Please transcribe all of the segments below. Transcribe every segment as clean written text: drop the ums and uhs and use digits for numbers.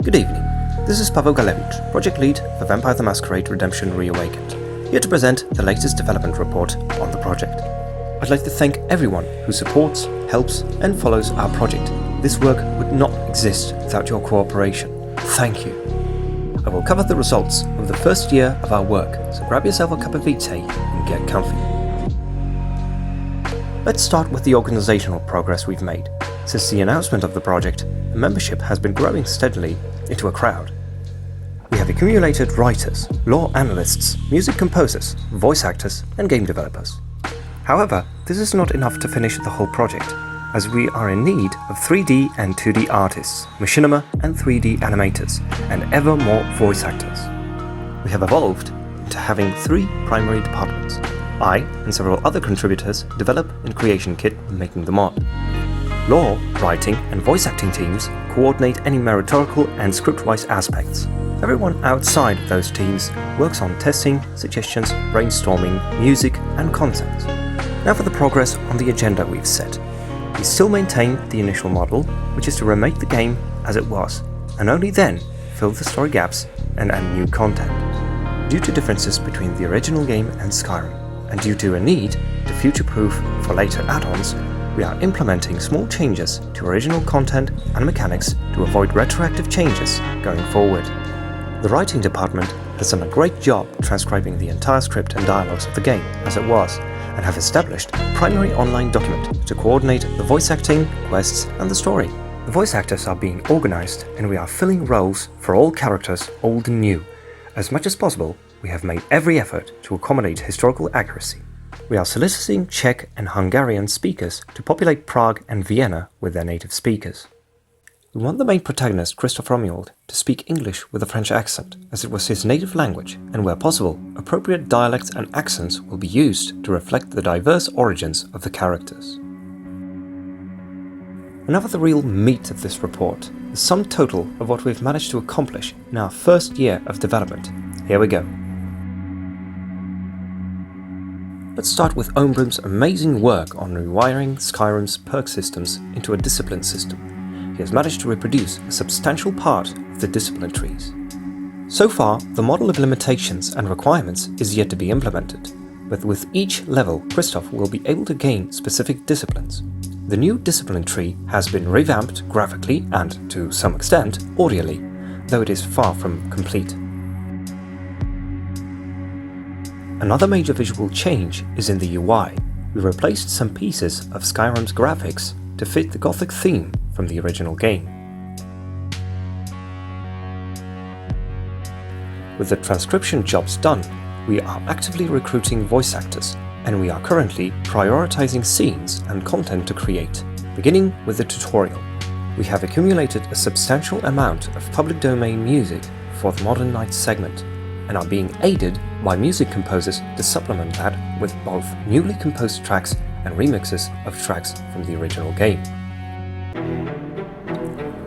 Good evening, this is Pavel Galevich, Project Lead for Vampire the Masquerade Redemption Reawakened, here to present the latest development report on the project. I'd like to thank everyone who supports, helps and follows our project. This work would not exist without your cooperation. Thank you. I will cover the results of the first year of our work, so grab yourself a cup of tea and get comfy. Let's start with the organizational progress we've made. Since the announcement of the project, the membership has been growing steadily into a crowd. We have accumulated writers, lore analysts, music composers, voice actors and game developers. However, this is not enough to finish the whole project, as we are in need of 3D and 2D artists, machinima and 3D animators, and ever more voice actors. We have evolved into having 3 primary departments. I and several other contributors develop in Creation Kit when making the mod. Lore, writing and voice acting teams coordinate any meritorical and script-wise aspects. Everyone outside of those teams works on testing, suggestions, brainstorming, music and content. Now for the progress on the agenda we've set. We still maintain the initial model, which is to remake the game as it was, and only then fill the story gaps and add new content. Due to differences between the original game and Skyrim, and due to a need to future-proof for later add-ons, we are implementing small changes to original content and mechanics to avoid retroactive changes going forward. The writing department has done a great job transcribing the entire script and dialogues of the game as it was, and have established a primary online document to coordinate the voice acting, quests and the story. The voice actors are being organized and we are filling roles for all characters, old and new. As much as possible, we have made every effort to accommodate historical accuracy. We are soliciting Czech and Hungarian speakers to populate Prague and Vienna with their native speakers. We want the main protagonist, Christoph Romuald, to speak English with a French accent, as it was his native language, and where possible, appropriate dialects and accents will be used to reflect the diverse origins of the characters. Now for the real meat of this report, the sum total of what we've managed to accomplish in our first year of development. Here we go. Let's start with Ombrum's amazing work on rewiring Skyrim's perk systems into a discipline system. He has managed to reproduce a substantial part of the discipline trees. So far, the model of limitations and requirements is yet to be implemented, but with each level, Christoph will be able to gain specific disciplines. The new discipline tree has been revamped graphically and, to some extent, audially, though it is far from complete. Another major visual change is in the UI. We replaced some pieces of Skyrim's graphics to fit the Gothic theme from the original game. With the transcription jobs done, we are actively recruiting voice actors, and we are currently prioritizing scenes and content to create, beginning with the tutorial. We have accumulated a substantial amount of public domain music for the Modern Knights segment, and are being aided by music composers to supplement that with both newly composed tracks and remixes of tracks from the original game.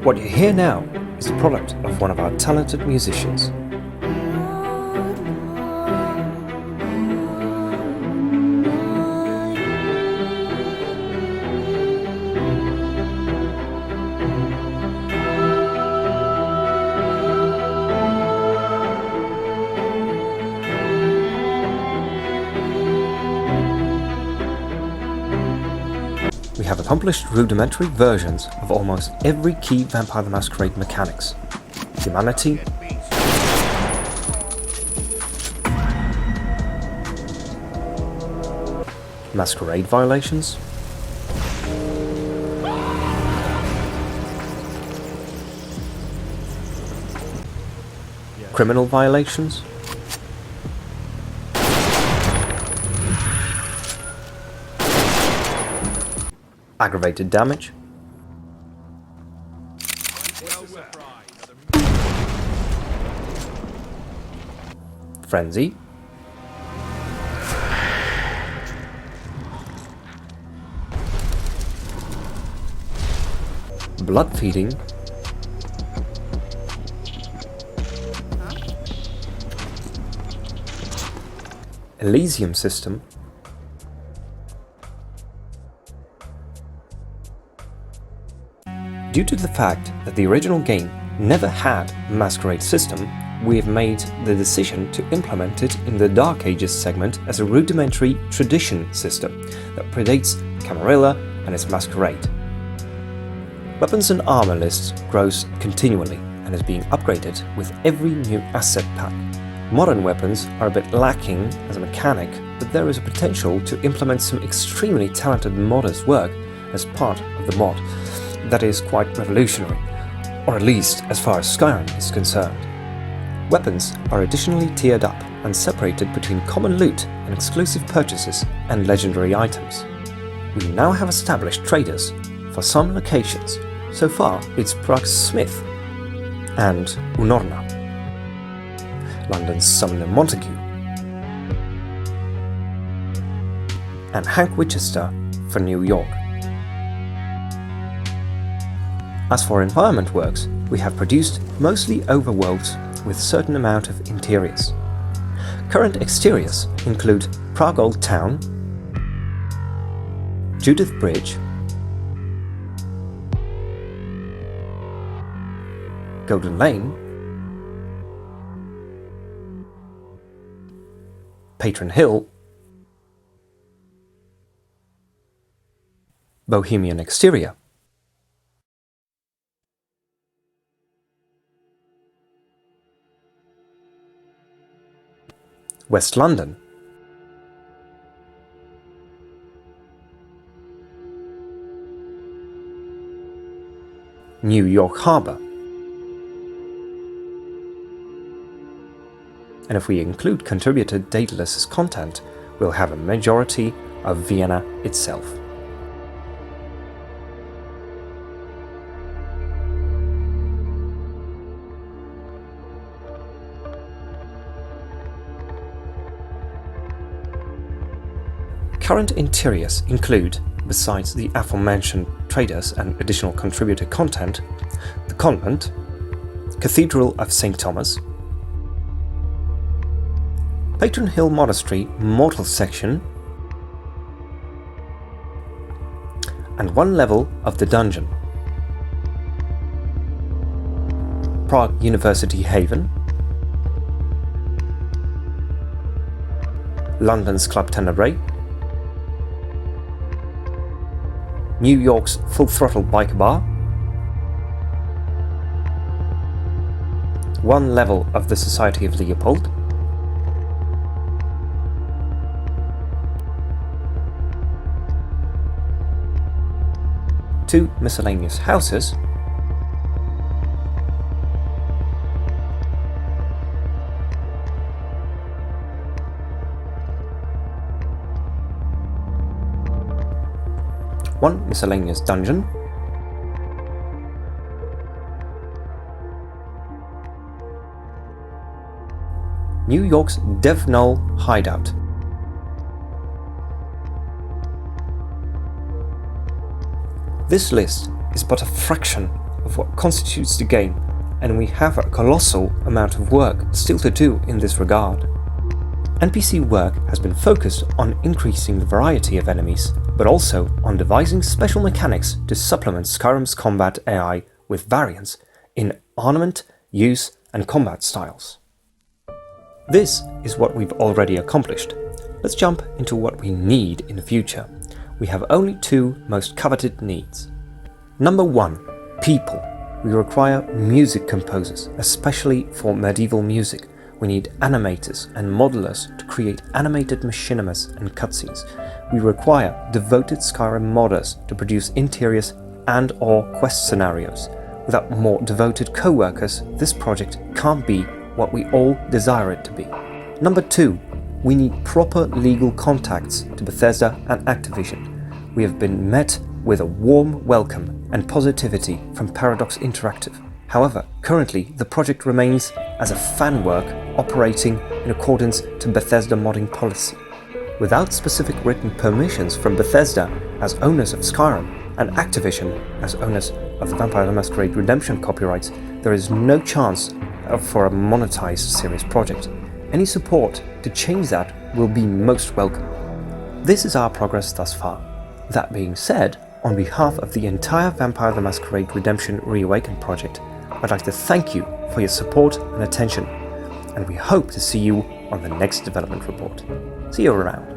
What you hear now is a product of one of our talented musicians. We have accomplished rudimentary versions of almost every key Vampire the Masquerade mechanics. Humanity, masquerade violations, criminal violations, aggravated damage, frenzy, blood feeding, Elysium system, Due to the fact that the original game never had a Masquerade system, we have made the decision to implement it in the Dark Ages segment as a rudimentary tradition system that predates Camarilla and its Masquerade. Weapons and armor list grows continually and is being upgraded with every new asset pack. Modern weapons are a bit lacking as a mechanic, but there is a potential to implement some extremely talented modders' work as part of the mod that is quite revolutionary, or at least as far as Skyrim is concerned. Weapons are additionally tiered up and separated between common loot and exclusive purchases and legendary items. We now have established traders for some locations. So far it's Prague's Smith and Unorna, London's Sumner Montague, and Hank Winchester for New York. As for environment works, we have produced mostly overworlds with certain amount of interiors. Current exteriors include Prague Old Town, Judith Bridge, Golden Lane, Patron Hill, Bohemian Exterior, West London, New York Harbour, and if we include contributed Daedalus as content, we'll have a majority of Vienna itself. Current interiors include, besides the aforementioned traders and additional contributed content, the convent, Cathedral of St. Thomas, Patron Hill Monastery Mortal Section, and one level of the dungeon, Prague University Haven, London's Club Tenebrae, New York's Full Throttle Bike Bar, one level of the Society of Leopold, two miscellaneous houses, one miscellaneous dungeon, New York's Dev Null Hideout, this list is but a fraction of what constitutes the game, and we have a colossal amount of work still to do in this regard. NPC work has been focused on increasing the variety of enemies, but also on devising special mechanics to supplement Skyrim's combat AI with variants in armament, use, and combat styles. This is what we've already accomplished. Let's jump into what we need in the future. We have only two most coveted needs. Number 1, people. We require music composers, especially for medieval music. We need animators and modelers to create animated machinimas and cutscenes. We require devoted Skyrim modders to produce interiors and/or quest scenarios. Without more devoted co-workers, this project can't be what we all desire it to be. Number 2, we need proper legal contacts to Bethesda and Activision. We have been met with a warm welcome and positivity from Paradox Interactive. However, currently the project remains as a fan work operating in accordance to Bethesda modding policy. Without specific written permissions from Bethesda as owners of Skyrim and Activision as owners of the Vampire the Masquerade Redemption copyrights, there is no chance for a monetized series project. Any support to change that will be most welcome. This is our progress thus far. That being said, on behalf of the entire Vampire the Masquerade Redemption Reawakened project, I'd like to thank you for your support and attention, and we hope to see you on the next development report. See you around.